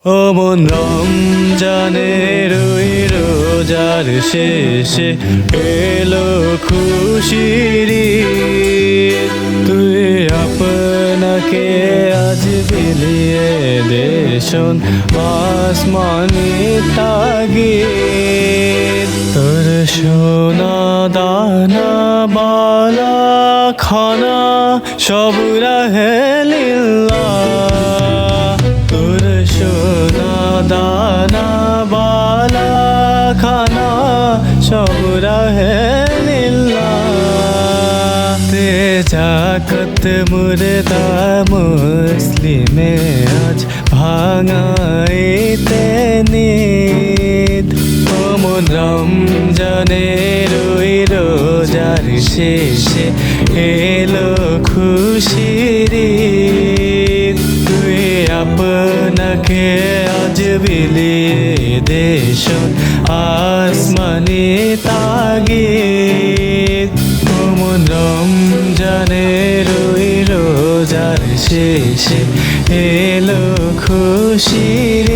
অমন রমজানের ওই রোজার শেষে এলো খুশির ঈদ। তুই আপনাকে আজ বিলিয়ে দে শোন আসমানি তাগিদ। তোর সোনা দানা বালা খানা সব রাহে লিল্লাহ। তোর সোনা দানা বালা খানা সব রাহে লিল্লাহ। তে জাগত মুর্দা মুসলিমে আজ ভাঙাইতে নিদ। অমন রমজানের ওই রোজার শেষে এলো খুশির ঈদ। তুই আপনাকে আজ বিলিয়ে দে শোন আসমানি তাগিদ। অমন রমজানের ওই রোজার শেষে এলো খুশির